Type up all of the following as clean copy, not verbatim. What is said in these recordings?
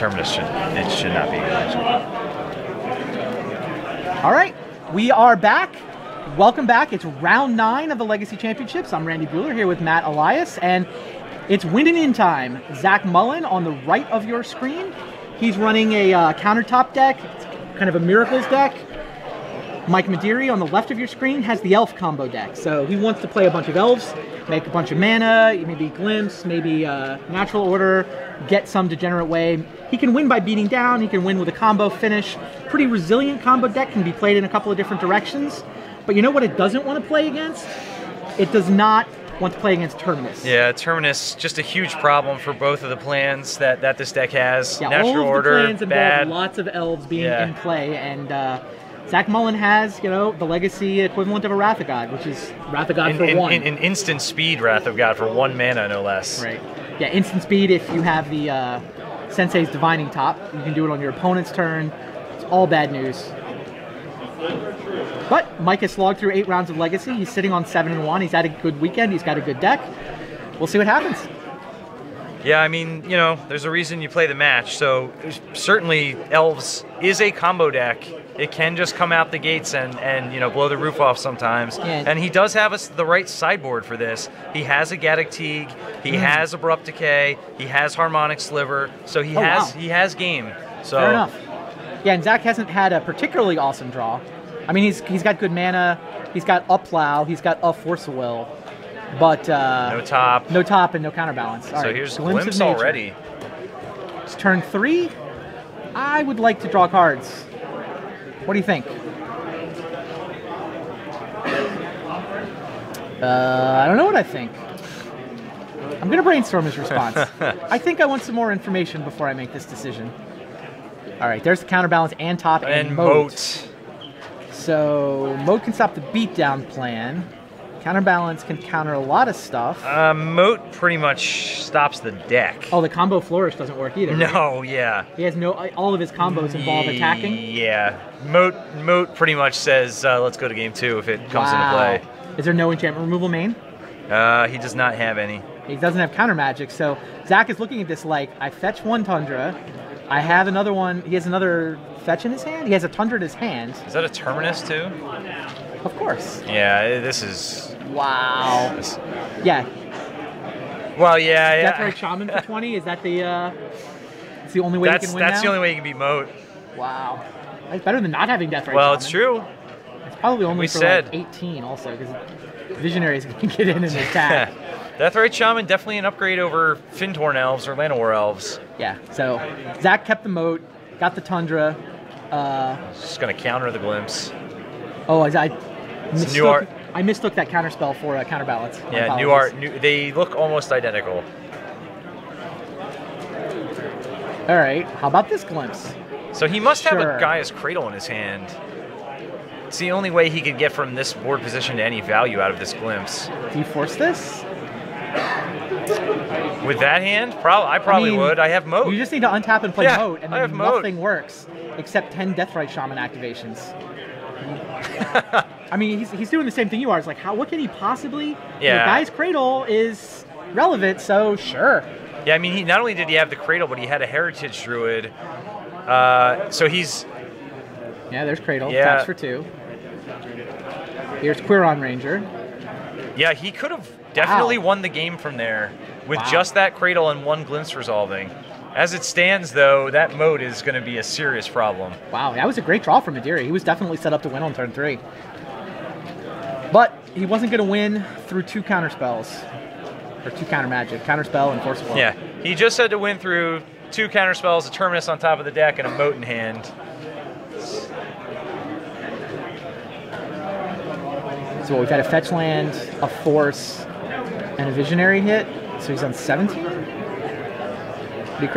Terminus should not be a good matchup. All right, we are back. Welcome back. It's round 9 of the Legacy Championships. I'm Randy Bueller here with Matt Elias, and it's win and in time. Zach Mullen on the right of your screen. He's running a countertop deck, it's kind of a Miracles deck. Mike Midiri on the left of your screen has the Elf combo deck. So he wants to play a bunch of Elves, make a bunch of mana, maybe Glimpse, maybe Natural Order, get some Degenerate Way. He can win by beating down, he can win with a combo finish. Pretty resilient combo deck, can be played in a couple of different directions. But you know what it doesn't want to play against? It does not want to play against Terminus. Yeah, Terminus, just a huge problem for both of the plans that this deck has. Yeah, Natural all of Order, the plans involve bad. Lots of Elves being in play, and Zach Mullen has, you know, the legacy equivalent of a Wrath of God, which is Wrath of God for 1. In instant speed Wrath of God for 1 mana, no less. Right. Yeah, instant speed if you have the Sensei's Divining Top. You can do it on your opponent's turn. It's all bad news. But Mike has slogged through 8 rounds of Legacy. He's sitting on 7-1. He's had a good weekend. He's got a good deck. We'll see what happens. Yeah, I mean, you know, there's a reason you play the match. So certainly Elves is a combo deck. It can just come out the gates and you know, blow the roof off sometimes. Yeah. And he does have the right sideboard for this. He has a Gaddock Teague. He has Abrupt Decay. He has Harmonic Sliver. So he has game. So fair enough. Yeah, and Zach hasn't had a particularly awesome draw. I mean, he's got good mana. He's got Upplow. He's got a Force of Will. But no top and no counterbalance. All so right, here's Glimpse already. It's turn 3. I would like to draw cards. What do you think? I don't know what I think. I'm going to brainstorm his response. I think I want some more information before I make this decision. All right, there's the counterbalance and top and moat. So moat can stop the beatdown plan. Counterbalance can counter a lot of stuff. Moat pretty much stops the deck. Oh, the combo flourish doesn't work either. No, right? Yeah. He has all of his combos involve attacking. Yeah, moat pretty much says let's go to game 2 if it comes into play. Is there no enchantment removal main? He does not have any. He doesn't have counter magic, so Zach is looking at this like, I fetch 1 Tundra, I have another one, he has another fetch in his hand? He has a Tundra in his hand. Is that a Terminus too? Of course. Yeah, this is... Wow. Yeah. Well, yeah. Deathrite Shaman for 20, is that the... it's the only way you can win That's now? the only way you can beat moat. Wow. That's better than not having Deathrite Shaman. Well, it's true. It's probably only for like 18 also, because Visionaries can get in and attack. Deathrite Shaman, definitely an upgrade over Fintorn Elves or Llanowar Elves. Yeah, so Zach kept the moat, got the Tundra. Just going to counter the Glimpse. Oh, I mistook that counterspell for a counterbalance. Yeah, new art. They look almost identical. All right, how about this Glimpse? So he must have a Gaia's Cradle in his hand. It's the only way he could get from this board position to any value out of this Glimpse. Do you force this? With that hand? I probably would. I have moat. You just need to untap and play moat, and then nothing moat. Works except 10 Deathrite Shaman activations. I mean, he's doing the same thing you are. It's like, what can he possibly... Yeah. The Guy's Cradle is relevant, so sure. Yeah, I mean, not only did he have the Cradle, but he had a Heritage Druid. So he's... Yeah, there's Cradle. Yeah. Taps for 2. Here's Quiron Ranger. Yeah, he could have definitely won the game from there with just that Cradle and 1 Glimpse resolving. As it stands, though, that moat is going to be a serious problem. Wow, that was a great draw from Midiri. He was definitely set up to win on turn 3. But he wasn't going to win through 2 counterspells. Or 2 counter magic. Counterspell and Force of Will. Yeah, he just had to win through 2 counterspells, a Terminus on top of the deck, and a moat in hand. So we've had a fetch land, a Force, and a Visionary hit. So he's on 17?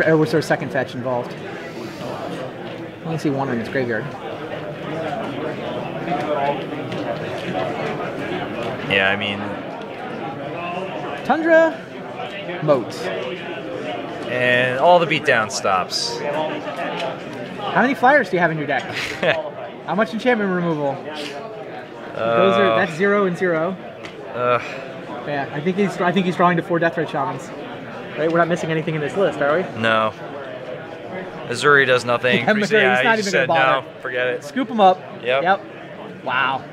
Or was there a second fetch involved? I only see 1 in his graveyard. Yeah, I mean... Tundra, moat. And all the beatdown stops. How many flyers do you have in your deck? How much enchantment removal? That's 0 and 0. Yeah, I think he's drawing to 4 Deathrite Shamans. Right, we're not missing anything in this list, are we? No. Missouri does nothing. Yeah, Missouri, he's not he even said gonna bother. no, forget it. Scoop him up. Yep. Wow.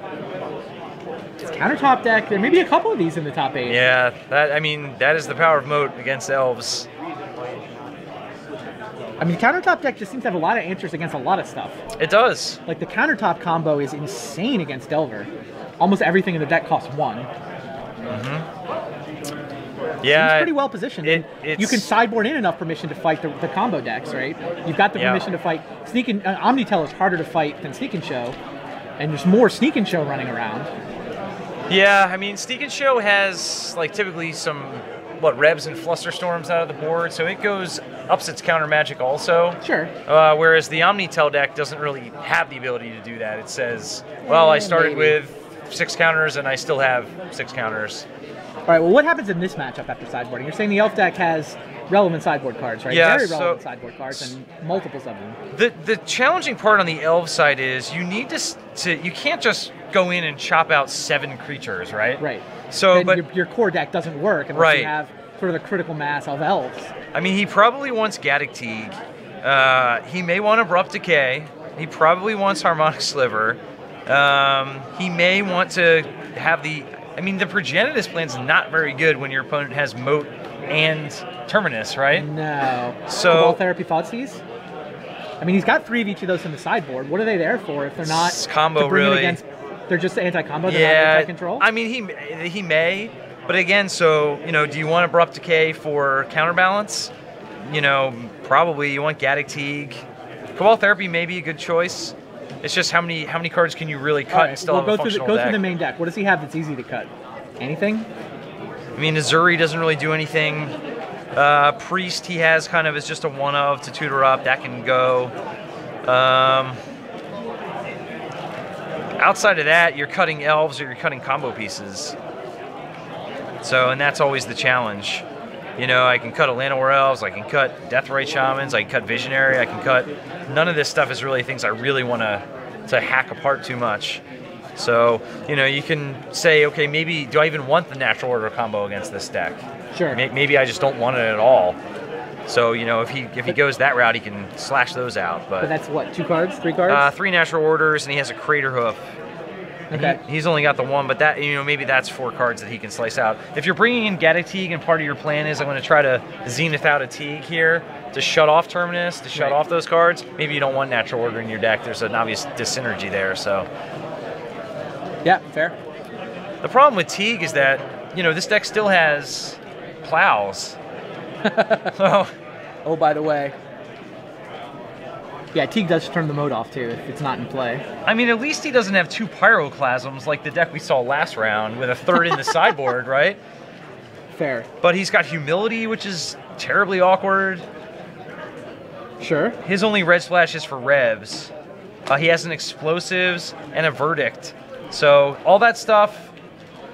It's countertop deck. There may be a couple of these in the top 8. Yeah, that is the power of Moat against Elves. I mean, countertop deck just seems to have a lot of answers against a lot of stuff. It does. Like the countertop combo is insane against Delver. Almost everything in the deck costs 1. Yeah, Seems pretty well positioned. You can sideboard in enough permission to fight the combo decks, right? You've got the permission to fight Sneak and Omnitel is harder to fight than Sneak and Show, and there's more Sneak and Show running around. Yeah, I mean, Sneak and Show has like typically some Rebs and Flusterstorms out of the board, so it ups its counter magic also. Sure. Whereas the Omnitel deck doesn't really have the ability to do that. It says, well, I started with 6 counters and I still have 6 counters. All right, well, what happens in this matchup after sideboarding? You're saying the Elf deck has relevant sideboard cards, right? Yeah, Very relevant sideboard cards and multiples of them. The challenging part on the Elf side is you need to you can't just go in and chop out 7 creatures, right? Right. So, then your core deck doesn't work unless you have sort of the critical mass of Elves. I mean, he probably wants Gaddock Teeg. He may want Abrupt Decay. He probably wants Harmonic Sliver. He may want to have the Progenitus plan's not very good when your opponent has Moat and Terminus, right? No. So Cabal Therapy Thoughtseize? I mean, he's got 3 of each of those in the sideboard. What are they there for if they're not combo to bring really? It against, they're just anti-combo, they're yeah, not anti-control? I mean, he may, but again, so, do you want Abrupt Decay for counterbalance? Probably you want Gaddock Teeg. Cabal Therapy may be a good choice. It's just how many cards can you really cut and still have a functional deck? Go through the main deck. What does he have that's easy to cut? Anything? I mean, Missouri doesn't really do anything. Priest he has kind of is just a one of to tutor up. That can go. Outside of that, you're cutting Elves or you're cutting combo pieces. So, and that's always the challenge. I can cut Llanowar Elves, I can cut Deathrite Shamans, I can cut Visionary, I can cut... None of this stuff is really things I really want to hack apart too much. So, you can say, okay, maybe, do I even want the Natural Order combo against this deck? Sure. Maybe I just don't want it at all. So, if he goes that route, he can slash those out. But that's what, 2 cards, 3 cards? 3 Natural Orders, and he has a Crater Hoof. Okay. He's only got the 1, but that maybe that's 4 cards that he can slice out. If you're bringing in Gaddock Teeg and part of your plan is I'm going to try to Zenith out a Teeg here to shut off Terminus, to shut off those cards, maybe you don't want Natural Order in your deck. There's an obvious dyssynergy there. So yeah, fair. The problem with Teeg is that this deck still has Plows. So, oh, by the way. Yeah, Teeg does turn the mode off, too, if it's not in play. I mean, at least he doesn't have 2 Pyroclasms like the deck we saw last round with a 3rd in the sideboard, right? Fair. But he's got Humility, which is terribly awkward. Sure. His only red splash is for Revs. He has an Explosives and a Verdict. So all that stuff,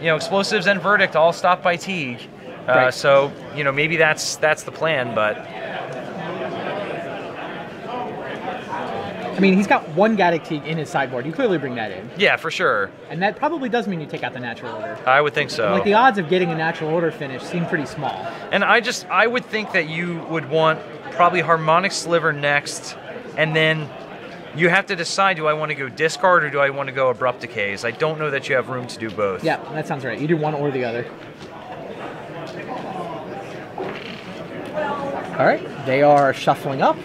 Explosives and Verdict all stopped by Teeg. Right. So, maybe that's the plan, but... I mean, he's got 1 Gaddock Teeg in his sideboard. You clearly bring that in. Yeah, for sure. And that probably does mean you take out the Natural Order. I would think so. And, the odds of getting a Natural Order finish seem pretty small. And I would think that you would want probably Harmonic Sliver next, and then you have to decide, do I want to go discard or do I want to go Abrupt Decays? I don't know that you have room to do both. Yeah, that sounds right. You do one or the other. All right, they are shuffling up.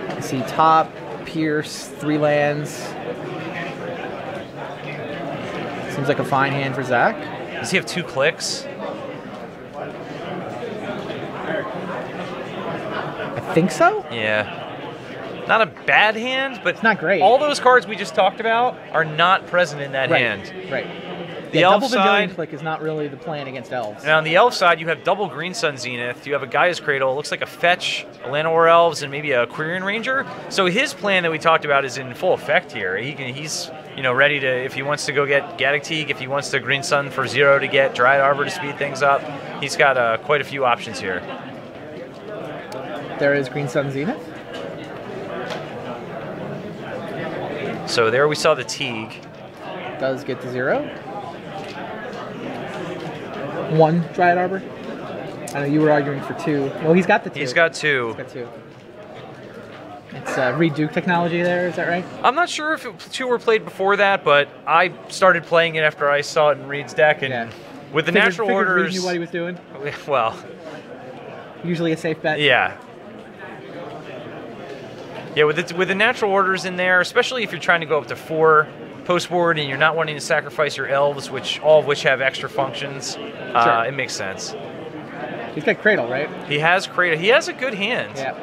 I see top, Pierce, 3 lands. Seems like a fine hand for Zach. Does he have 2 clicks? I think so. Yeah. Not a bad hand, but it's not great. All those cards we just talked about are not present in that hand. Right. The Elf Elf side, side click is not really the plan against Elves. Now on the Elf side, you have double Green Sun Zenith. You have a Gaia's Cradle. It looks like a fetch, a Llanowar Elves, and maybe a Quirion Ranger. So his plan that we talked about is in full effect here. He's ready to, if he wants to go get Gaddock Teeg, if he wants to Green Sun for 0 to get Dryad Arbor to speed things up, he's got quite a few options here. There is Green Sun Zenith. So there we saw the Teeg. Does get to 0. 1 Dryad Arbor. I know you were arguing for 2. Well, he's got the 2. He's got 2. He's got 2. It's Reed Duke technology there, is that right? I'm not sure if two were played before that, but I started playing it after I saw it in Reed's deck, and with the natural orders... Reed knew what he was doing? Well... Usually a safe bet. Yeah. Yeah, with the natural orders in there, especially if you're trying to go up to 4 post-board and you're not wanting to sacrifice your elves, all of which have extra functions, it makes sense. He's got Cradle, right? He has Cradle. He has a good hand. Yeah.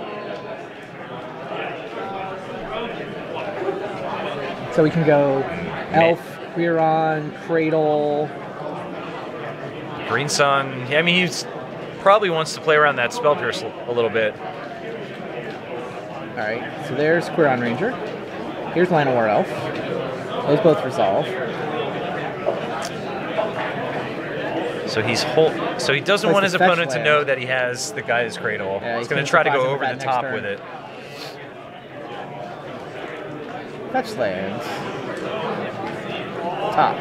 So we can go Elf, Huron, Cradle. Green Sun. I mean, he probably wants to play around that Spell Pierce a little bit. All right, so there's Huron Ranger. Here's Llanowar Elf. Those both resolve. So he doesn't want his opponent to know that he has the Gaia's Cradle. Yeah, he's going to try to go over the top with it. Fetch lands. Top.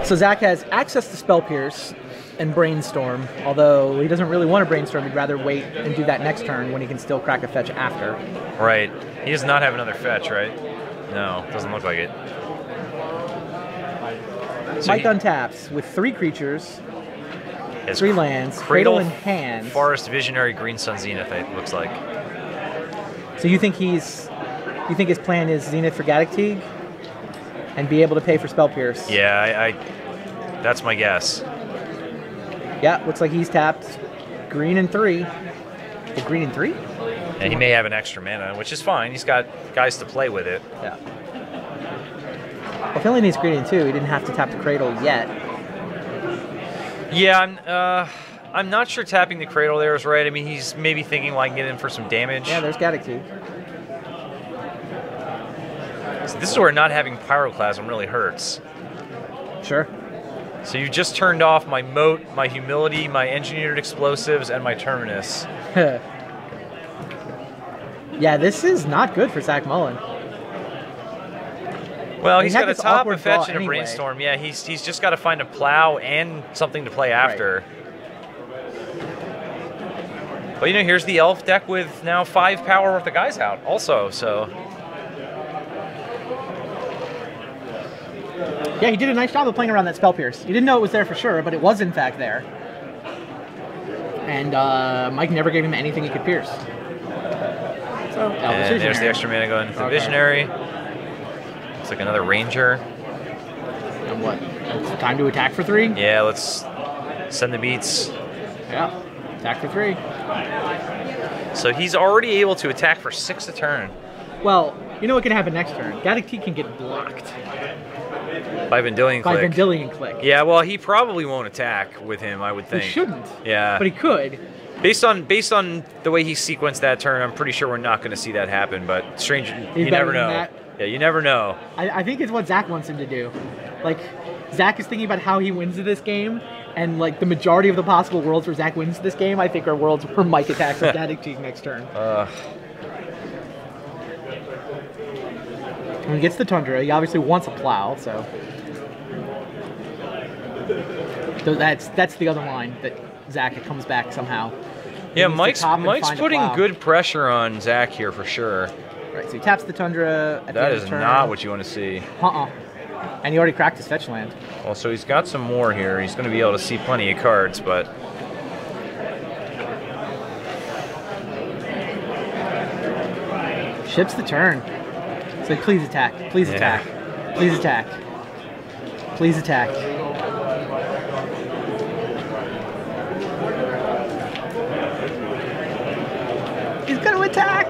So Zach has access to Spell Pierce and Brainstorm, although he doesn't really want to Brainstorm. He'd rather wait and do that next turn when he can still crack a fetch after. Right. He does not have another fetch, right? No, doesn't look like it. So Mike untaps with 3 creatures, 3 lands, Cradle in hand. Forest, Visionary, Green Sun, Zenith, it looks like. So you think his plan is Zenith for Gaddock Teeg and be able to pay for Spell Pierce? Yeah, that's my guess. Yeah, looks like he's tapped green and 3. The green and 3? And he may have an extra mana, which is fine. He's got guys to play with it. Yeah. Well, if he only needs green and 2, he didn't have to tap the Cradle yet. Yeah, I'm not sure tapping the Cradle there is right. I mean, he's maybe thinking, well, I can get in for some damage. Yeah, there's Gaddock Teeg. So this is where not having Pyroclasm really hurts. Sure. So you just turned off my Moat, my Humility, my Engineered Explosives, and my Terminus. Yeah, this is not good for Zach Mullen. Well, he's got a top, a fetch, and a Brainstorm. Yeah, he's just got to find a Plow and something to play after. Right. But, here's the Elf deck with now 5 power with the guys out also, so... Yeah, he did a nice job of playing around that Spell Pierce. He didn't know it was there for sure, but it was in fact there. And Mike never gave him anything he could pierce. So, and there's the extra mana going into the Visionary. Looks like another Ranger. And what? It's time to attack for 3? Yeah, let's send the beats. Yeah, attack for 3. So he's already able to attack for 6 a turn. Well, you know what can happen next turn? Gaddock Teeg can get blocked. By Vendilion Click. By Vendilion Click. Yeah, well, he probably won't attack with him, I would think. He shouldn't. Yeah. But he could. Based on the way he sequenced that turn, I'm pretty sure we're not going to see that happen, but strange, you never know. Yeah, you never know. I think it's what Zach wants him to do. Like, Zach is thinking about how he wins this game, and like the majority of the possible worlds where Zach wins this game, I think are worlds where Mike attacks with Gaddock Teeg next turn. When he gets the Tundra, he obviously wants a Plow, so that's the other line that Zach comes back somehow. Yeah, Mike's putting good pressure on Zach here for sure. Right, so he taps the Tundra at the end of the turn. That is not what you want to see. And he already cracked his fetch land. Well, so he's got some more here. He's going to be able to see plenty of cards, but... Ships the turn. It's like, please attack. Please attack. Please attack. Please attack. He's going to attack!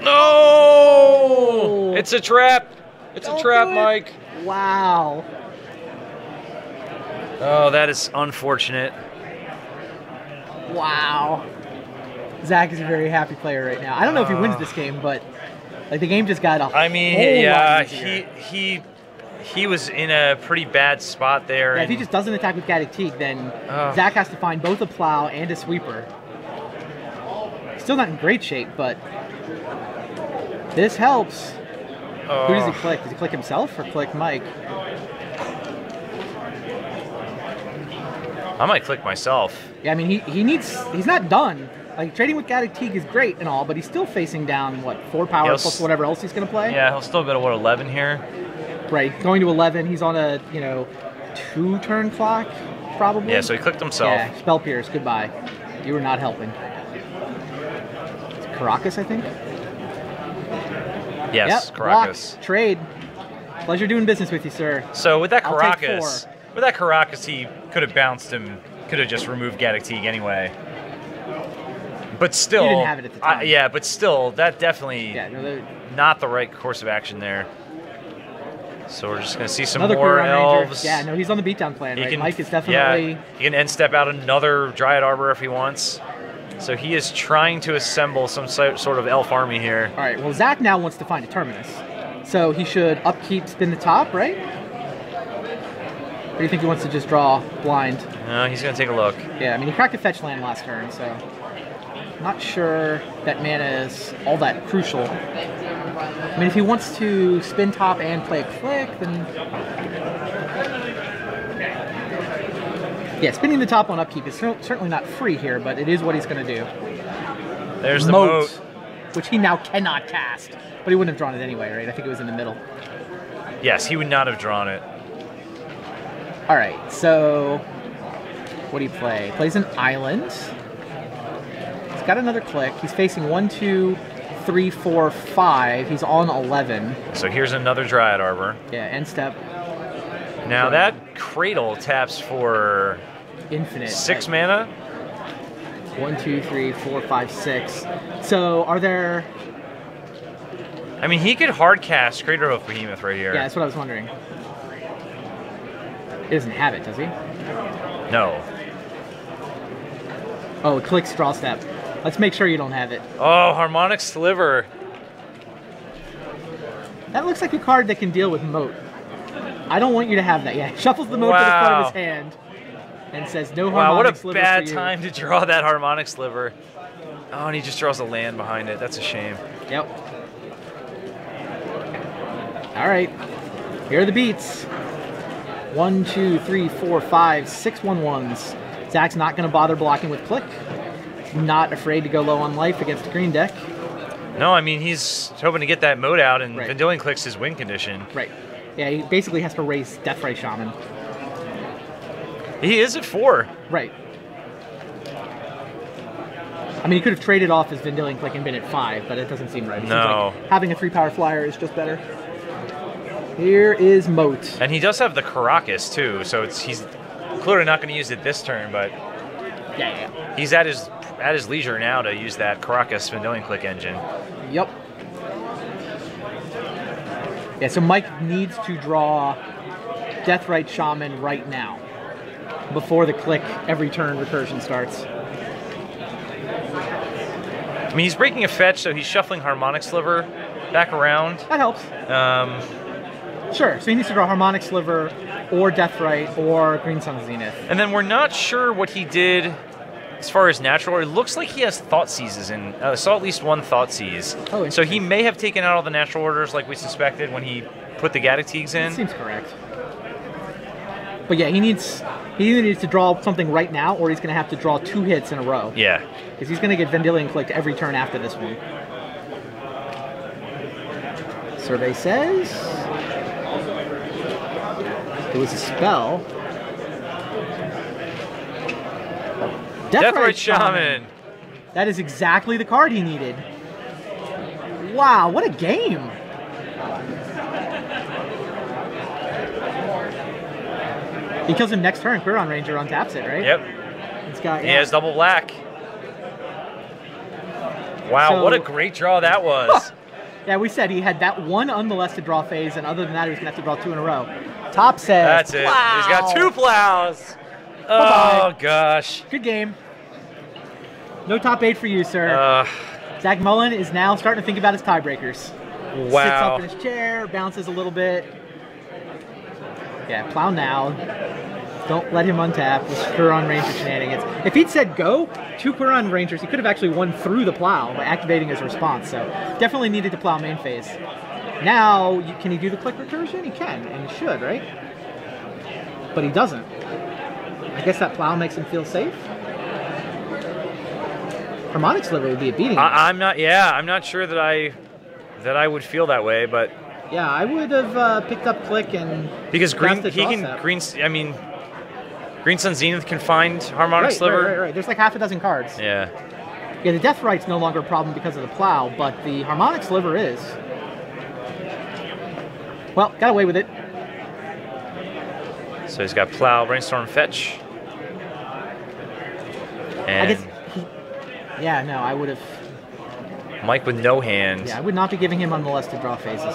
No! It's a trap! It's a trap, Mike. Wow. Oh, that is unfortunate. Wow. Zach is a very happy player right now. I don't know if he wins this game, but like the game just got a I mean, yeah, he was in a pretty bad spot there. Yeah, if he just doesn't attack with Gaddock Teeg, then Zach has to find both a Plow and a Sweeper. Still not in great shape, but this helps. Who does he click? Does he click himself or click Mike? I might click myself. Yeah, I mean, he's not done. Like, trading with Gaddock Teague is great and all, but he's still facing down, what, 4 power plus whatever else he's going to play? Yeah, he'll still go to, what, 11 here? Right, going to 11. He's on a, 2-turn clock, probably. Yeah, so he clicked himself. Yeah, Spell Pierce, goodbye. You were not helping. It's Caracas, I think? Yes, yep, Caracas. Blocked. Trade. Pleasure doing business with you, sir. So with that Caracas, he could have bounced him, could have just removed Gaddock Teague anyway. But still, you didn't have it at the time. Yeah, but still, that definitely not the right course of action there. So we're just going to see some more elves. Yeah, no, he's on the beatdown plan, right? Mike is definitely... Yeah, he can end step out another Dryad Arbor if he wants. So he is trying to assemble some sort of elf army here. All right, well, Zach now wants to find a terminus. So he should upkeep, spin the top, right? Or do you think he wants to just draw blind? No, he's going to take a look. Yeah, I mean, he cracked a fetch land last turn, so... Not sure that mana is all that crucial. I mean, if he wants to spin top and play a click, then... Yeah, spinning the top on upkeep is certainly not free here, but it is what he's going to do. There's the moat. Which he now cannot cast. But he wouldn't have drawn it anyway, right? I think it was in the middle. Yes, he would not have drawn it. All right, so... What do you play? He plays an island. He's got another click. He's facing 1, 2, 3, 4, 5. He's on 11. So here's another Dryad Arbor. Yeah, end step. Now that Cradle taps for infinite 6 mana. 1, 2, 3, 4, 5, 6. So are there? I mean, he could hard cast Crater of Behemoth right here. Yeah, that's what I was wondering. He doesn't have it, does he? No. Oh, it clicks draw step. Let's make sure you don't have it. Oh, Harmonic Sliver. That looks like a card that can deal with Moat. I don't want you to have that. Yeah, shuffles the Moat to the front of his hand and says no Harmonic Sliver. Wow, what a bad time to draw that Harmonic Sliver. Oh, and he just draws a land behind it. That's a shame. Yep. All right. Here are the beats. 1, 2, 3, 4, 5, 6 1/1s. Zach's not going to bother blocking with click. Not afraid to go low on life against a green deck. No, I mean, he's hoping to get that mode out, and Vendilion Click's his win condition. Right. Yeah, he basically has to raise Deathray Shaman. He is at 4. Right. I mean, he could have traded off his Vendilion Click and been at 5, but it doesn't seem right. It no. Seems like having a 3-power flyer is just better. Here is Moat. And he does have the Caracas, too, so he's clearly not going to use it this turn, but yeah. He's at his leisure now to use that Caracas Vendilion Click engine. Yep. Yeah, so Mike needs to draw Deathrite Shaman right now before the click every turn recursion starts. I mean, he's breaking a fetch, so he's shuffling Harmonic Sliver back around. That helps. Sure, so he needs to draw Harmonic Sliver or Deathrite or Green Sun Zenith. And then we're not sure what he did as far as natural. It looks like he has Thought Seizes in. I saw at least one Thought Seize. Oh, so he may have taken out all the natural orders like we suspected when he put the Gaddock Teagues in. That seems correct. But yeah, he either needs to draw something right now or he's going to have to draw 2 hits in a row. Yeah. Because he's going to get Vendilion clicked every turn after this one. Survey says it was a spell. Deathrite Shaman. That is exactly the card he needed. Wow, what a game. He kills him next turn. Quirion Ranger untaps it, right? Yep. It's got, He has double black. Wow, So- what a great draw that was. Yeah, we said he had that one unmolested draw phase, and other than that, he was going to have to draw 2 in a row. Top says, That's it. Plow. He's got 2 plows. Bye-bye. Oh, gosh. Good game. No top 8 for you, sir. Zach Mullen is now starting to think about his tiebreakers. Wow. Sits up in his chair, bounces a little bit. Yeah, plow now. Don't let him untap with Quirion Ranger shenanigans. If he'd said go, 2 Quirion Rangers, he could have actually won through the plow by activating his response. So definitely needed to plow main phase. Now, can he do the click recursion? He can, and he should, right? But he doesn't. I guess that plow makes him feel safe. Harmonic Sliver would be a beating. I'm not. Yeah, I'm not sure that I would feel that way, but yeah, I would have picked up Click and because Green Sun Zenith can find Harmonic Sliver. Right. There's like half a dozen cards. Yeah. Yeah, the Death Right's no longer a problem because of the plow, but the Harmonic Sliver is. Well, got away with it. So he's got plow, brainstorm, fetch, and I guess yeah, no, I would have. Mike with no hand. Yeah, I would not be giving him unmolested draw phases.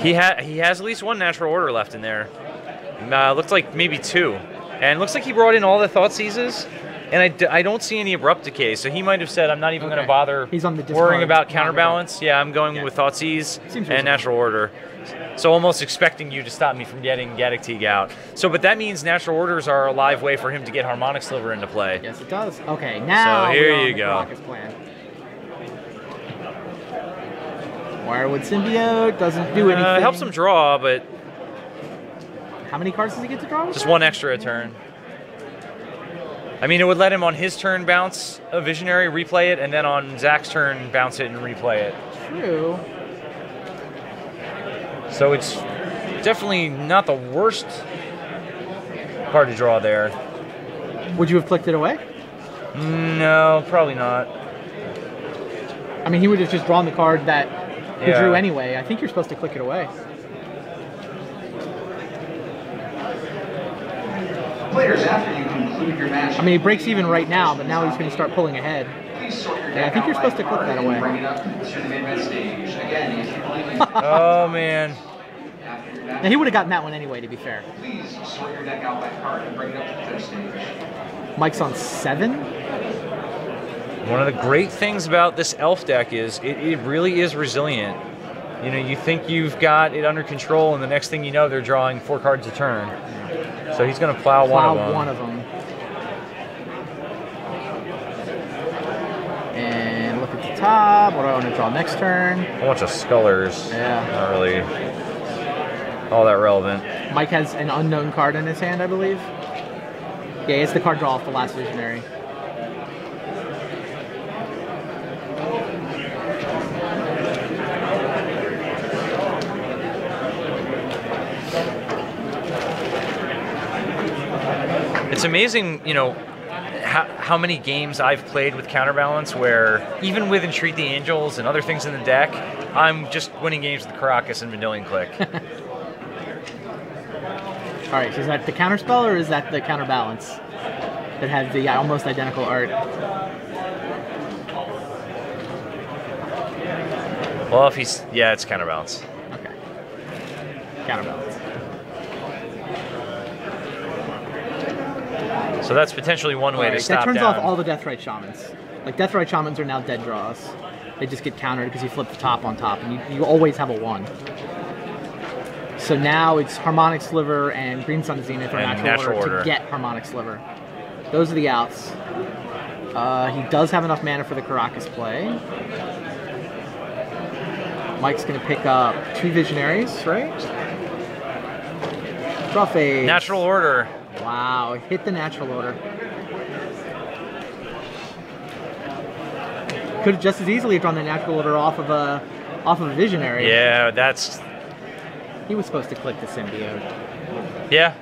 He has at least one natural order left in there. Looks like maybe two, and looks like he brought in all the thought seizes. And I don't see any abrupt decay, so he might have said, I'm not even going to bother worrying about counterbalance. Yeah, I'm going with Thoughtseize and Natural Order. So almost expecting you to stop me from getting Gaddock out. So, but that means Natural Orders are a live way for him to get Harmonic Sliver into play. Yes, it does. Okay, now so here you go. Wirewood Symbiote doesn't do anything. Helps him draw, but... How many cards does he get to draw? Just one extra a turn. I mean, it would let him on his turn bounce a Visionary, replay it, and then on Zach's turn bounce it and replay it. True. So it's definitely not the worst card to draw there. Would you have clicked it away? No, probably not. I mean, he would have just drawn the card that he drew anyway. I think you're supposed to click it away. Players, after you conclude your match, I mean, he breaks even right now, but now he's going to start pulling ahead. Yeah, I think you're supposed to click that away. Oh, man. Now, he would have gotten that one anyway, to be fair. Please sort your deck out by card and bring it up to the third stage. Mike's on 7. One of the great things about this Elf deck is it really is resilient. You know, you think you've got it under control, and the next thing you know, they're drawing 4 cards a turn. So he's going to plow one of them. And look at the top. What do I want to draw next turn? A bunch of Scullers. Yeah. Not really all that relevant. Mike has an unknown card in his hand, I believe. Yeah, it's the card draw off the last Visionary. It's amazing, you know, how many games I've played with Counterbalance where even with Entreat the Angels and other things in the deck, I'm just winning games with Caracas and Vanillion Click. All right, so is that the counterspell or is that the counterbalance that has the almost identical art? Well, if he's, yeah, it's Counterbalance. Okay. Counterbalance. So that's potentially one way to stop that turns down. off all the Deathrite Shamans. Like, Deathrite Shamans are now dead draws. They just get countered because you flip the top on top, and you always have a 1. So now it's Harmonic Sliver and Green Sun Zenith or natural order to get Harmonic Sliver. Those are the outs. He does have enough mana for the Caracas play. Mike's going to pick up 2 Visionaries, right? Draw phase. Natural Order. Wow, hit the natural order. Could have just as easily drawn the natural order off of a Visionary. Yeah, that's... He was supposed to click the symbiote. Yeah.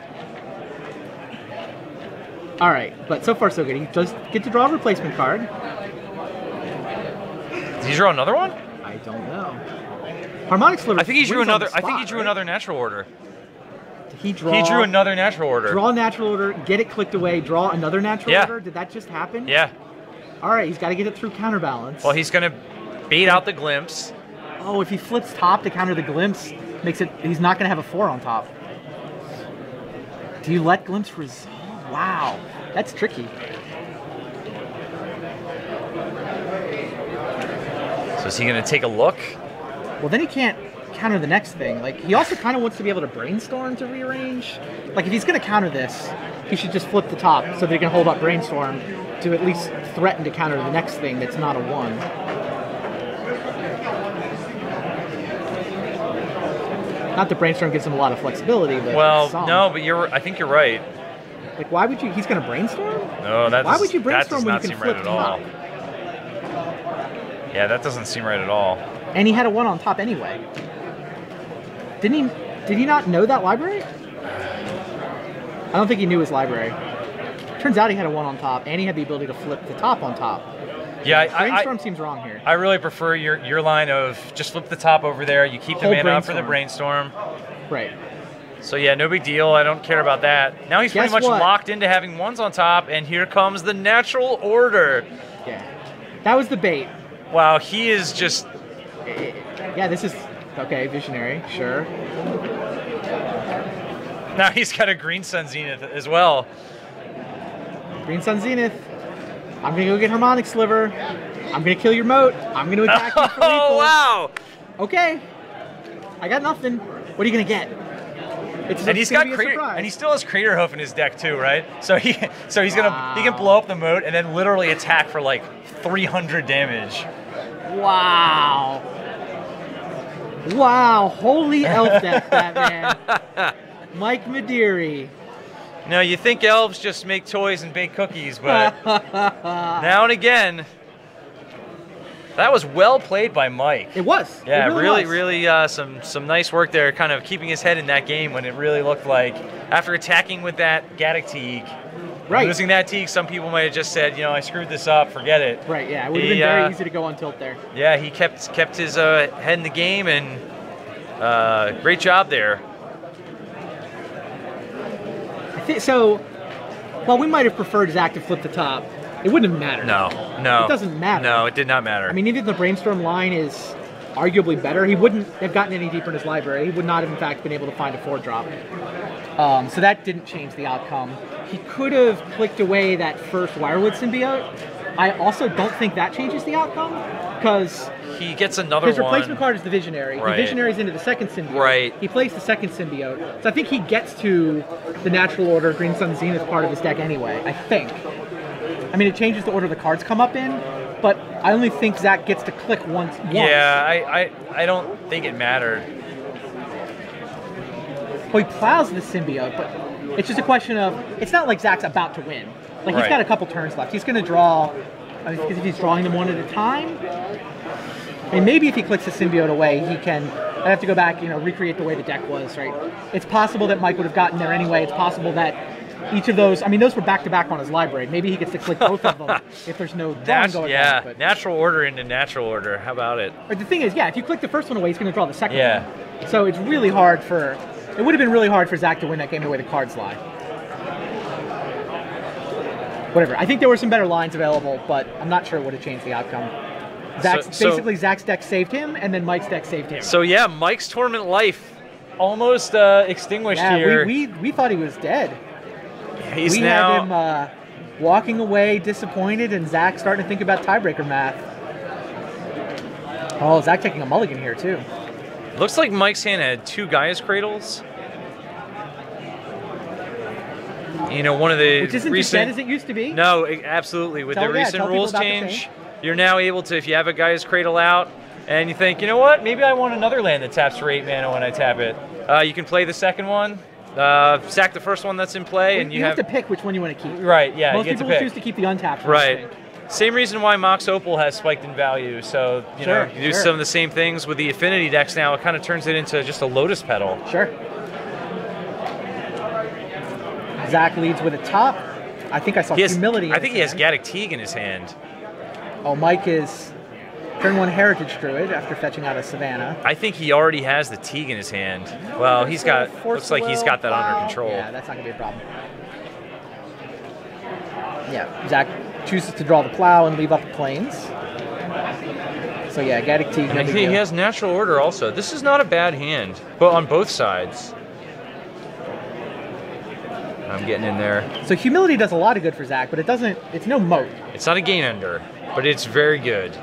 All right, but so far so good. He does get to draw a replacement card. Did he draw another one? I don't know. Harmonic Sliver. I think he drew another. Spot, I think he drew another natural order. He drew another natural order. Draw natural order, get it clicked away, draw another natural order. Did that just happen? Yeah. All right, he's got to get it through counterbalance. Well, he's going to bait out the glimpse. Oh, if he flips top to counter the glimpse, makes it. He's not going to have a 4 on top. Do you let glimpse resolve? Wow, that's tricky. So is he going to take a look? Well, then he can't counter the next thing. Like, he also kind of wants to be able to brainstorm to rearrange. Like, if he's going to counter this, he should just flip the top so that he can hold up brainstorm to at least threaten to counter the next thing that's not a 1. Not that Brainstorm gives him a lot of flexibility, but Well, some. no, but I think you're right. Like, why would you? He's going to Brainstorm? No, Why would you Brainstorm when you that does can not seem flip right at all. top? Yeah, that doesn't seem right at all. And he had a 1 on top anyway. Did he not know that library? I don't think he knew his library. Turns out he had a 1 on top, and he had the ability to flip the top on top. Yeah, Brainstorm seems wrong here. I really prefer your line of just flip the top over there. You keep the Whole mana up for the Brainstorm. Right. So yeah, no big deal. I don't care about that. Now he's pretty much locked into having 1s on top, and here comes the natural order. Yeah. That was the bait. Wow, he is just... Yeah, this is... Okay, Visionary, sure. Now he's got a Green Sun Zenith as well. Green Sun Zenith. I'm going to go get Harmonic Sliver. I'm going to kill your moat. I'm going to attack you for lethal. Oh, wow! Okay. I got nothing. What are you going to get? And he's got Crater, and he still has Crater Hoof in his deck too, right? So he's gonna he can blow up the moat and then literally attack for like 300 damage. Wow. Wow, holy elf deck, Batman. Mike Midiri. Now, you think elves just make toys and bake cookies, but now and again, that was well played by Mike. It was. Yeah, it really, really some nice work there, kind of keeping his head in that game when it really looked like, after attacking with that Gaddock Teague, right. losing that Teague, some people might have just said, I screwed this up, forget it. Right, yeah, it would have been very easy to go on tilt there. Yeah, he kept his head in the game, and great job there. So, while we might have preferred Zach to flip the top, it wouldn't have mattered. No. It doesn't matter. No, it did not matter. I mean, even if the Brainstorm line is arguably better, he wouldn't have gotten any deeper in his library. He would not have, in fact, been able to find a 4-drop. So that didn't change the outcome. He could have clicked away that first Wirewood symbiote. I also don't think that changes the outcome, because he gets another his replacement card is the Visionary. Right. The Visionary's into the second symbiote. Right. He plays the second symbiote. So I think he gets to the natural order Green Sun Zenith part of his deck anyway, I think. I mean, it changes the order the cards come up in, but I only think Zach gets to click once. Yeah, I don't think it mattered. Well, he plows the symbiote, but it's just a question of, it's not like Zach's about to win. Like, he's got a couple turns left. He's going to draw, because if he's drawing them one at a time, I mean, maybe if he clicks the symbiote away, he can, I'd have to go back, recreate the way the deck was, right? It's possible that Mike would have gotten there anyway. It's possible that each of those, I mean, those were back-to-back on his library. Maybe he gets to click both of them if there's no drawing going on. But natural order into natural order. How about it? But the thing is, if you click the first one away, he's going to draw the second one. So it's really hard it would have been really hard for Zach to win that game the way the cards lie. Whatever. I think there were some better lines available, but I'm not sure it would have changed the outcome. Basically, Zach's deck saved him, and then Mike's deck saved him. So yeah, Mike's tournament life almost extinguished here. We thought he was dead. We had him walking away disappointed, and Zach starting to think about tiebreaker math. Oh, Zach taking a mulligan here too. Looks like Mike's hand had 2 Gaia's Cradles. One of the which isn't recent, as dead as it used to be. No, absolutely. With the recent rules change, you're now able to, if you have a Gaia's Cradle out, and you think, you know what, maybe I want another land that taps for 8 mana when I tap it. You can play the second one, sack the first one that's in play, and you have to pick which one you want to keep. Right, yeah. Most you get people to pick. choose to keep the untapped one. Right. Same reason why Mox Opal has spiked in value. So, you do some of the same things with the Affinity decks now. It kind of turns it into just a Lotus Petal. Sure. Zach leads with a top. I think I saw Humility. I think he has Gaddock Teague in his hand. Oh, Mike is turn 1 Heritage Druid after fetching out a Savannah. I think he already has the Teague in his hand. Well, looks like he's got that under control. Yeah, that's not going to be a problem. Yeah, Zach chooses to draw the plow and leave up the plains. So yeah, Gaddock Teague. And he has natural order also. This is not a bad hand, but on both sides. I'm getting in there. So Humility does a lot of good for Zach, but it's no moat. It's not a gain under, but it's very good. So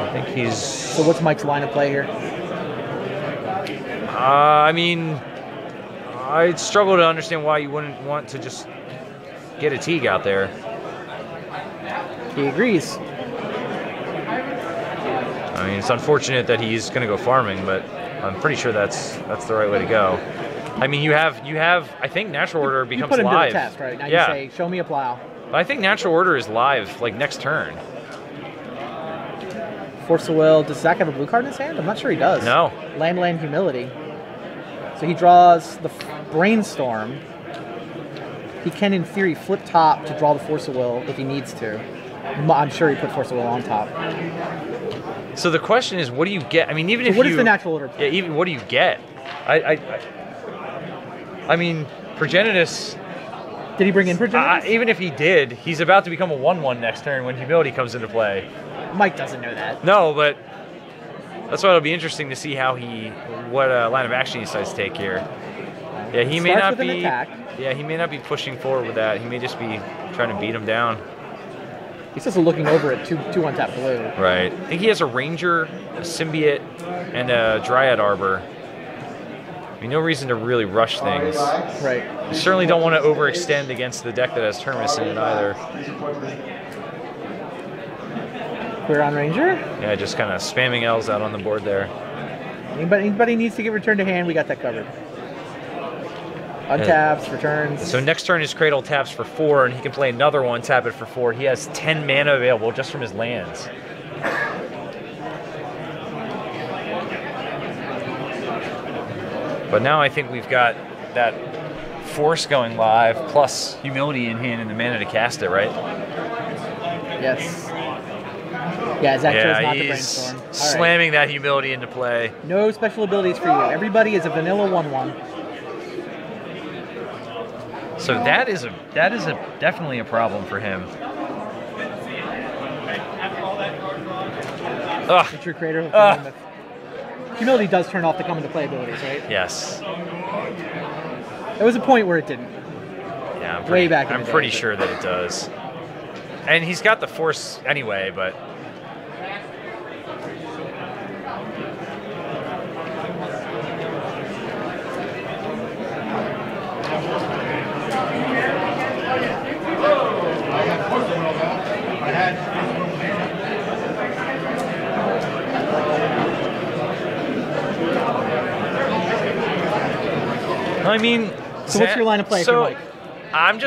I think he's... So what's Mike's line of play here? I mean, I struggle to understand why you wouldn't want to just get a Teague out there. He agrees. I mean, it's unfortunate that he's going to go farming, but I'm pretty sure that's the right way to go. I mean, you have. I think Natural Order becomes you put him live. to the test, right? Now yeah. you say, show me a plow. I think Natural Order is live, like, next turn. Force of Will. Does Zach have a blue card in his hand? I'm not sure he does. No. Land, Humility. So he draws the Brainstorm. He can, in theory, flip top to draw the Force of Will if he needs to. I'm sure he put Force of Will on top. So the question is, what do you get? I mean, even if what is the Natural Order? Yeah, even what do you get? I mean, Progenitus. Did he bring in Progenitus? Even if he did, he's about to become a 1/1 next turn when Humility comes into play. Mike doesn't know that. No, but that's why it'll be interesting to see what line of action he decides to take here. Yeah, he may not be. Yeah, he may not be pushing forward with that. He may just be trying to beat him down. He's just looking over at two untap blue. Right. I think he has a Ranger, a Symbiote, and a Dryad Arbor. I mean, no reason to really rush things. Right. You certainly don't want to overextend against the deck that has Terminus in it either. We're on Ranger? Yeah, just kind of spamming Elves out on the board there. Anybody needs to get returned to hand, we got that covered. Untaps, returns. So next turn his Cradle taps for 4, and he can play another one, tap it for 4. He has 10 mana available just from his lands. But now I think we've got that Force going live, plus Humility in hand and the mana to cast it, right? Yes. Yeah, Zach chose not to he's Brainstorm. slamming that Humility into play. No special abilities for you. Everybody is a vanilla 1/1. So that is definitely a problem for him. Ugh. The true creator of Humility does turn off the come into play abilities, right? Yes. There was a point where it didn't. Yeah, I'm pretty sure that it does. And he's got the Force anyway, but I mean, so what's your line of play for Mike? I'm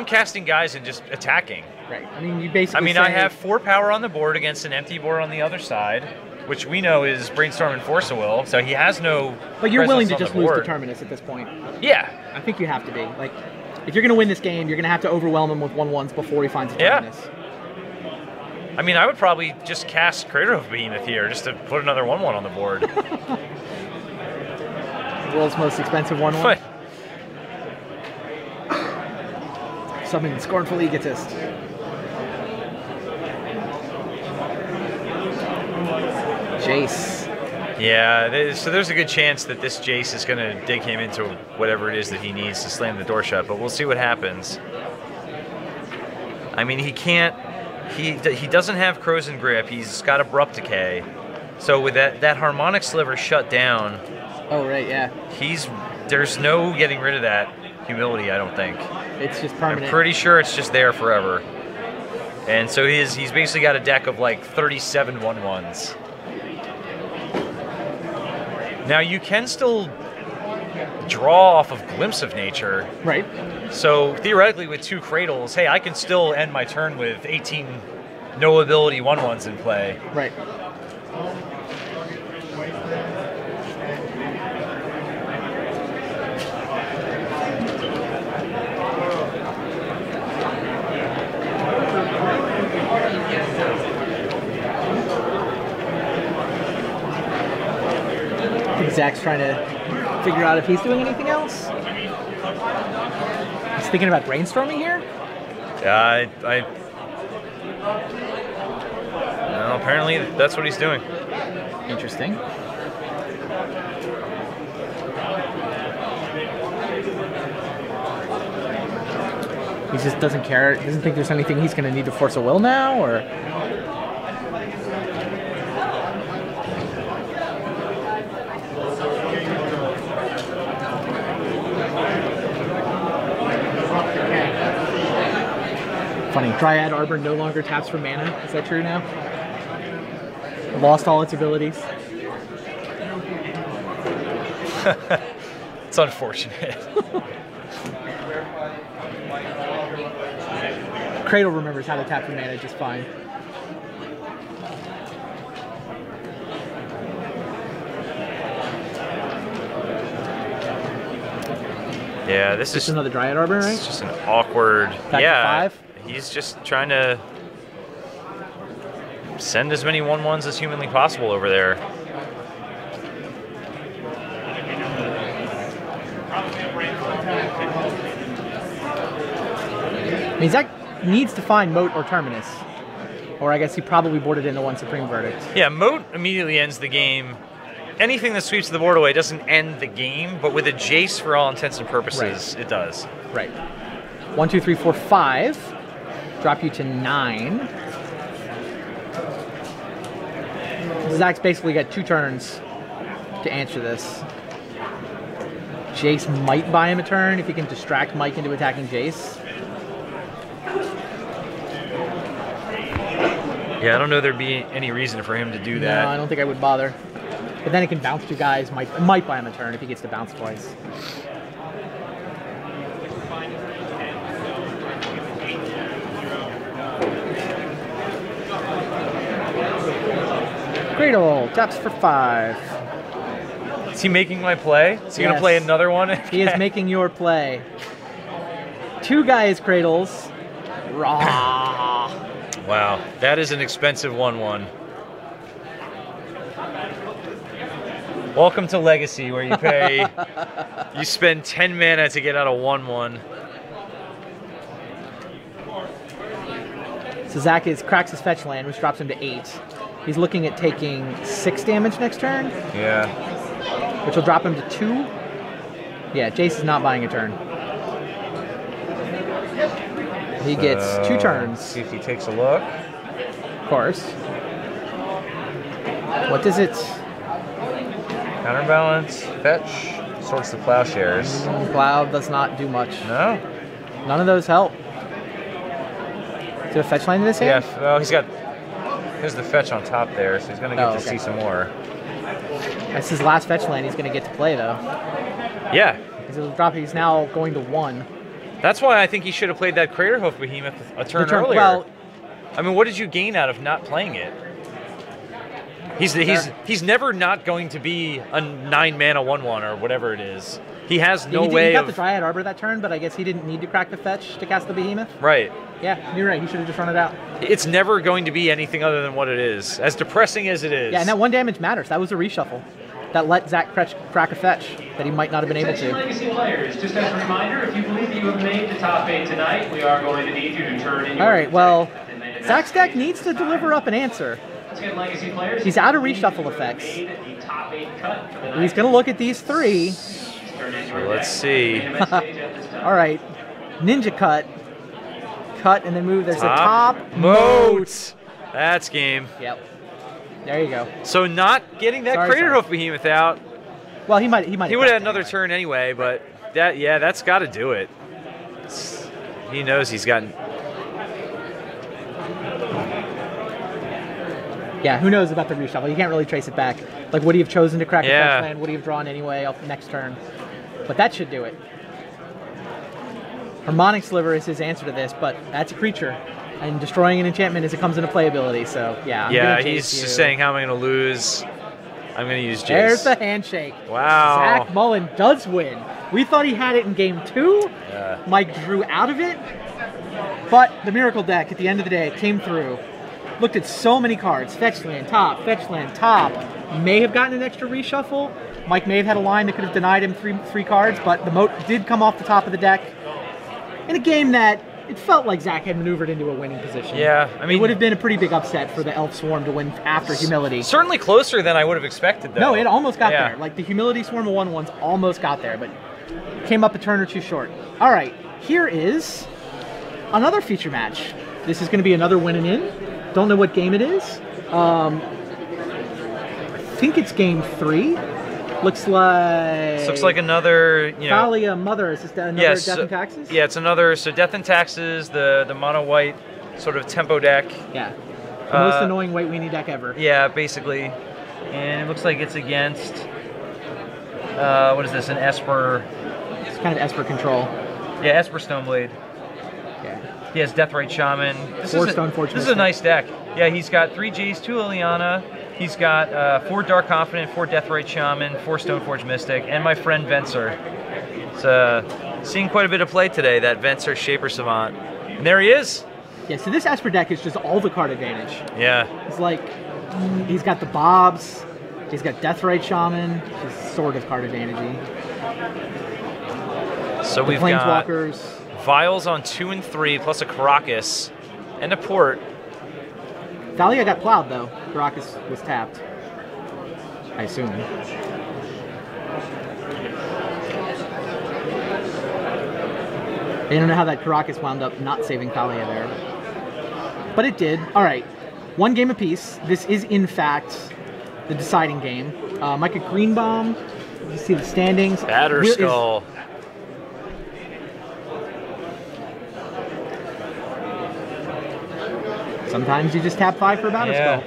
casting guys and just attacking. Right. I mean, you basically. I mean, I have 4 power on the board against an empty board on the other side, which we know is Brainstorm and Force of Will. So he has no. But you're willing to just lose to Terminus at this point. Yeah. I think you have to be. Like, if you're going to win this game, you're going to have to overwhelm him with 1/1s before he finds a Terminus. Yeah. I mean, I would probably just cast Crater of Behemoth here just to put another 1/1 on the board. World's most expensive 1/1. Summon Scornful Egotist. Jace. Yeah, so there's a good chance that this Jace is going to dig him into whatever it is that he needs to slam the door shut, but we'll see what happens. I mean, he can't. He doesn't have Crows and Grip. He's got Abrupt Decay. So with that Harmonic Sliver shut down. Oh right, yeah. There's no getting rid of that Humility, I don't think. It's just permanent. I'm pretty sure it's just there forever. And so he's basically got a deck of like 37 1/1s. Now you can still draw off of Glimpse of Nature. Right. So theoretically with 2 Cradles, hey, I can still end my turn with 18 no ability 1/1s in play. Right. Zach's trying to figure out if he's doing anything else. He's thinking about brainstorming here? Yeah, well, apparently that's what he's doing. Interesting. He just doesn't care, doesn't think there's anything he's going to need to force a will now, or... Funny, Dryad Arbor no longer taps for mana. Is that true now? Lost all its abilities. It's unfortunate. Cradle remembers how to tap for mana just fine. Yeah, this is another Dryad Arbor, right? It's just an awkward. Back to 5? He's just trying to send as many 1/1s as humanly possible over there. I mean, Zach needs to find Moat or Terminus. Or I guess he probably boarded into one Supreme Verdict. Yeah, Moat immediately ends the game. Anything that sweeps the board away doesn't end the game, but with a Jace, for all intents and purposes, it does. Right. 1, 2, 3, 4, 5. Drop you to 9. Zach's basically got 2 turns to answer this. Jace might buy him a turn if he can distract Mike into attacking Jace. Yeah, I don't know there'd be any reason for him to do that. No, I don't think I would bother. But then he can bounce 2 guys, might buy him a turn if he gets to bounce twice. Cradle, taps for 5. Is he making my play? Is he going to play another one? He is making your play. 2 guys cradles. Raw. Wow, that is an expensive 1/1. Welcome to Legacy, where you pay, you spend 10 mana to get out a 1/1. So Zach cracks his fetch land, which drops him to 8. He's looking at taking 6 damage next turn. Yeah. Which will drop him to 2. Yeah, Jace is not buying a turn. He gets 2 turns. See if he takes a look. Of course. What does it? Counterbalance, fetch, sorts the plowshares. Plow does not do much. No? None of those help. Is there a fetch land in this hand? Yeah, well, here's the fetch on top there, so he's going to get to see some more. That's his last fetch land he's going to get to play, though. Yeah. He's now going to 1. That's why I think he should have played that Craterhoof Behemoth a turn earlier. Well, I mean, what did you gain out of not playing it? He's never not going to be a 9 mana 1/1 or whatever it is. He has no way He got the Dryad Arbor that turn, but I guess he didn't need to crack the fetch to cast the Behemoth. Right. Yeah, you're right. He should have just run it out. It's never going to be anything other than what it is, as depressing as it is. Yeah, and that 1 damage matters. That was a reshuffle that let Zach crack a fetch that he might not have been able to. Legacy players, just as a reminder, if you believe that you have made the top 8 tonight, we are going to need you to turn in your... All right, well, Zach's deck needs to deliver up an answer. Legacy players, he's out of reshuffle effects. He's going to look at these 3. So let's see. All right, Ninja Cut, and then move. There's a top moat. That's game. Yep. There you go. So not getting that Craterhoof Behemoth out. Well, he would have had another turn anyway, but that's got to do it. He knows he's gotten. Yeah, who knows about the reshuffle? You can't really trace it back. Like, would he have chosen to crack a fetch land? Would he have drawn anyway up next turn? But that should do it. Harmonic Sliver is his answer to this, but that's a creature. And destroying an enchantment as it comes into playability, so yeah. He's just saying, how am I going to lose? I'm going to use Jace. There's the handshake. Wow. Zach Mullen does win. We thought he had it in game 2. Yeah. Mike drew out of it. But the Miracle deck, at the end of the day, came through. Looked at so many cards. Fetch land, top. May have gotten an extra reshuffle. Mike may have had a line that could have denied him three cards, but the moat did come off the top of the deck. In a game that it felt like Zach had maneuvered into a winning position. Yeah, I mean, it would have been a pretty big upset for the Elf Swarm to win after Humility. Certainly closer than I would have expected, though. No, it almost got there. Like, the Humility Swarm of 1/1s almost got there, but came up a turn or two short. All right, here is another feature match. This is going to be another win and in. Don't know what game it is. I think it's game 3. Looks like another, Thalia Mother. Is this another Death and Taxes? Yeah, it's another. So Death and Taxes, the mono white sort of tempo deck. Yeah. The most annoying white weenie deck ever. Yeah, basically. And it looks like it's against, what is this, an Esper? It's kind of Esper control. Yeah, Esper Stoneblade. Yeah. He has Deathrite Shaman. This is a nice deck. Yeah, he's got 3 Jays, 2 Liliana. He's got 4 Dark Confidant, 4 Deathrite Shaman, 4 Stoneforge Mystic, and my friend Venser. It's seeing quite a bit of play today, that Venser Shaper Savant. And there he is. Yeah, so this Esper deck is just all the card advantage. Yeah. It's like, he's got the Bobs, he's got Deathrite Shaman, which is sort of card advantage-y. So we've got Planeswalkers. Vials on 2 and 3, plus a Caracas, and a Port. Thalia got plowed, though. Caracas was tapped. I assume. I don't know how that Caracas wound up not saving Thalia there. But it did. All right. 1 game apiece. This is, in fact, the deciding game. Micah Greenbaum. You see the standings. Batterskull. Sometimes you just tap 5 for a Batterskull.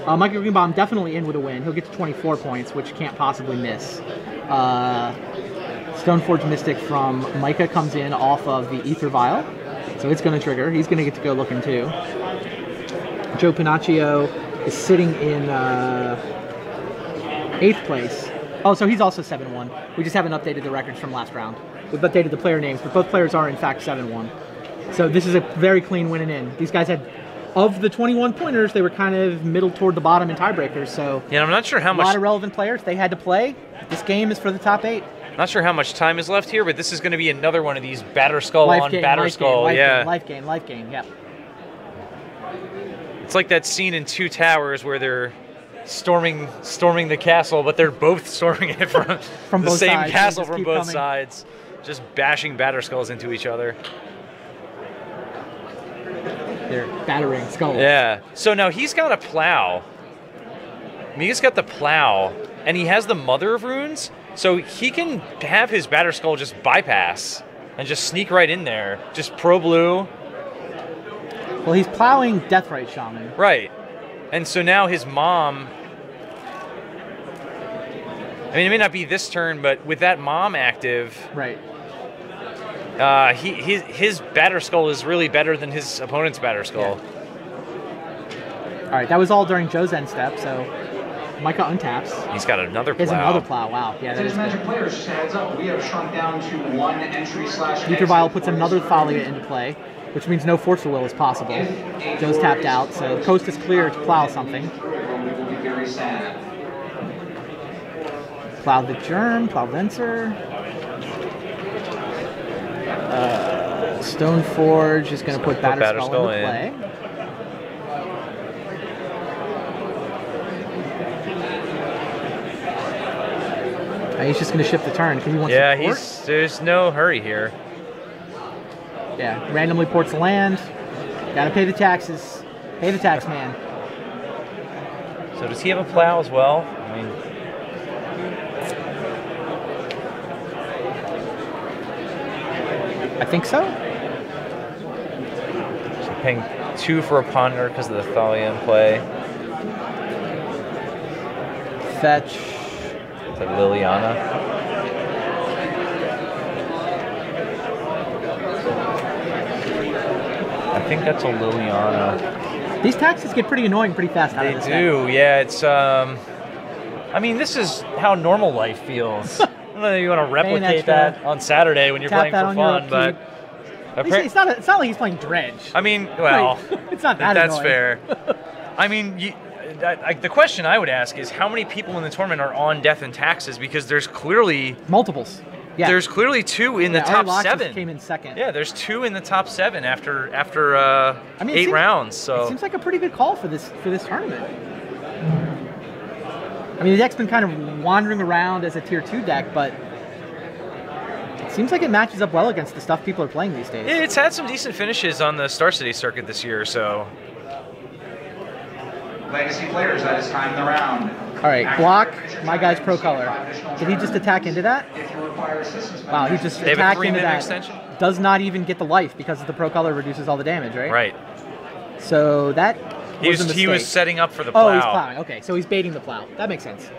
Yeah. Micah Greenbaum definitely in with a win. He'll get to 24 points, which can't possibly miss. Stoneforge Mystic from Micah comes in off of the Ether Vial, so it's going to trigger. He's going to get to go looking too. Joe Pinacchio is sitting in 8th place. Oh, so he's also 7-1. We just haven't updated the records from last round. We've updated the player names, but both players are in fact 7-1. So this is a very clean win and in. These guys had, of the 21 pointers, they were kind of middle toward the bottom in tiebreakers. So yeah, I'm not sure how much. A lot of relevant players they had to play. This game is for the top 8. Not sure how much time is left here, but this is going to be another one of these Batterskull on Batterskull. Life gain. Yep. It's like that scene in Two Towers where they're storming the castle, but they're both storming it from the same sides. castle from both sides, just bashing Batterskulls into each other. They're battering skulls. Yeah. So now he's got a plow. Miga's got the plow, and he has the Mother of Runes, so he can have his Batterskull just bypass and just sneak right in there. Just pro blue. Well, he's plowing Deathrite Shaman. Right. And so now his mom... I mean, it may not be this turn, but with that mom active... Right. His Batterskull is really better than his opponent's Batterskull. Yeah. All right, that was all during Joe's end step, so Micah untaps. He's got another plow. He has another plow, wow. Yeah, that is Magic players, just heads up, we have shrunk down to 1 entry/exit. Ether Vial puts another Thalia into play, which means no Force of Will is possible. Joe's tapped out, so the coast is clear to plow something. We will be very sad. Plow the Germ, plow Venser. Stoneforge is going to put Batterskull into play. He's just going to shift the turn because he wants to port. There's no hurry here. Yeah, randomly ports the land. Got to pay the taxes. Pay the tax man. So does he have a plow as well? I mean... I think so. So paying 2 for a Ponder because of the Thalia in play. Fetch. Is that Liliana? I think that's a Liliana. These taxes get pretty annoying pretty fast out of this They do, deck. yeah. It's I mean, this is how normal life feels. I don't know if you want to replicate that on Saturday when you're playing for fun, but it's not like he's playing Dredge. I mean, well, it's not that that's annoying. fair. I mean, the question I would ask is how many people in the tournament are on Death and Taxes, because there's clearly multiples. Yeah. There's clearly 2 in the top 7. Came in second. Yeah, there's 2 in the top 7 after 8 rounds. So it seems like a pretty good call for this tournament. I mean, the deck's been kind of wandering around as a tier 2 deck, but it seems like it matches up well against the stuff people are playing these days. Yeah, it's had some decent finishes on the Star City circuit this year, so. Legacy players, that is time in the round. All right, block my guy's Pro Color. Did he just attack into that? Wow, he just attacked into that. Extension? Does not even get the life because the Pro Color reduces all the damage, right? Right. So that He was setting up for the plow. plow. Oh, he's plowing. Okay, so he's baiting the plow. That makes sense.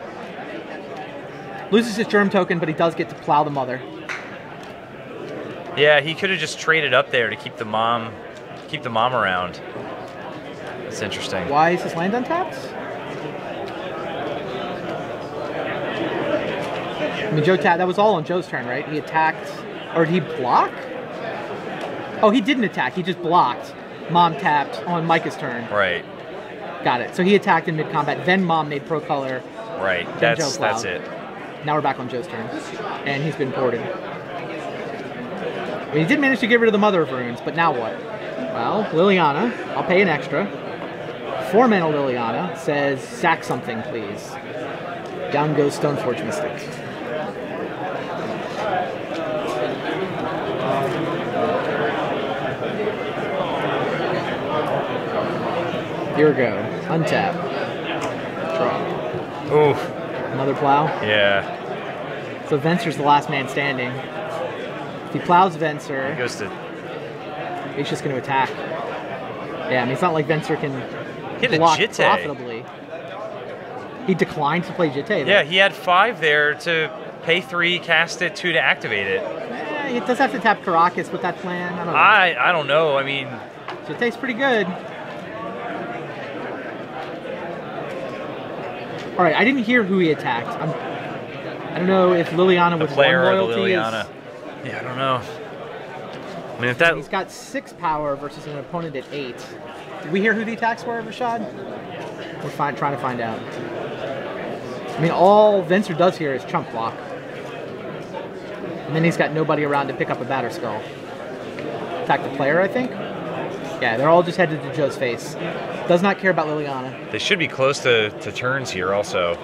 Loses his germ token, but he does get to plow the mother. Yeah, he could have just traded up there to keep the mom around. That's interesting. Why is his land untapped? I mean, that was all on Joe's turn, right? He attacked, or did he block? Oh, he didn't attack. He just blocked. Mom tapped on Micah's turn. Right. Got it. So he attacked in mid-combat. Then Mom made pro color. Right. That's it. Now we're back on Joe's turn, and he's been ported. I mean, he did manage to get rid of the Mother of Runes, but now what? Well, Liliana, I'll pay an extra. 4-mana Liliana says, sack something, please. Down goes Stoneforge Mystic. Here we go. Untap. Draw. Oof. Another plow? Yeah. So Venser's the last man standing. If he plows Venser, He goes to he's just going to attack. Yeah, I mean, it's not like Venser can hit a block Jitte. profitably. He declined to play Jitte. Though. Yeah, he had 5 there to pay 3, cast it, 2 to activate it. He does have to tap Caracas with that plan. I don't know. I don't know. I mean, Jitte's pretty good. All right, I didn't hear who he attacked. I don't know if Liliana with player one or loyalty the Liliana. Yeah, I don't know. I mean, if that he's got 6 power versus an opponent at 8. Did we hear who the attacks were, Rashad? We're trying to find out. I mean, all Venser does here is chunk block. And then he's got nobody around to pick up a Batter Skull. Attack the player, I think? Yeah, they're all just headed to Joe's face. Does not care about Liliana. they should be close to turns here also.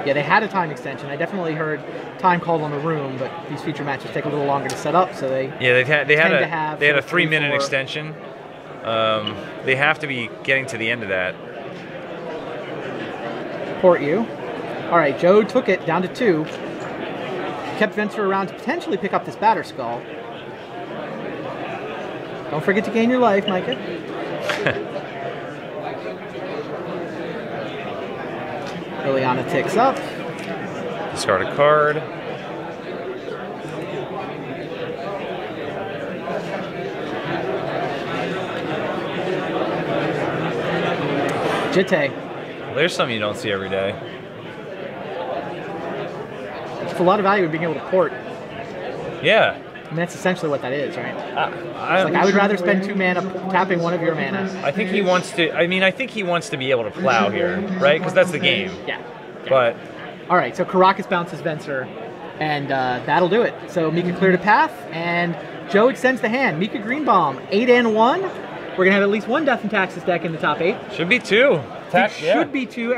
Yeah, they had a time extension. I definitely heard time called on the room, but these future matches take a little longer to set up, so they they had a 3-minute 3-4 extension. They have to be getting to the end of that. port you. All right, Joe took it down to 2. Kept Venser around to potentially pick up this Batter Skull. Don't forget to gain your life, Micah. Liliana ticks up. Discard a card. Jitte. Well, there's something you don't see every day. It's a lot of value in being able to port. Yeah. I mean, that's essentially what that is, right? I would rather spend 2 mana tapping one of your mana. I think he wants to. I mean, I think he wants to be able to plow here, right? Because that's the game. Yeah. But all right, so Caracas bounces Venser, and that'll do it. So Mika cleared a path, and Joe extends the hand. Mika Greenbaum, 8-1. We're gonna have at least one Death and Taxes deck in the top 8. should be 2. Should be 2.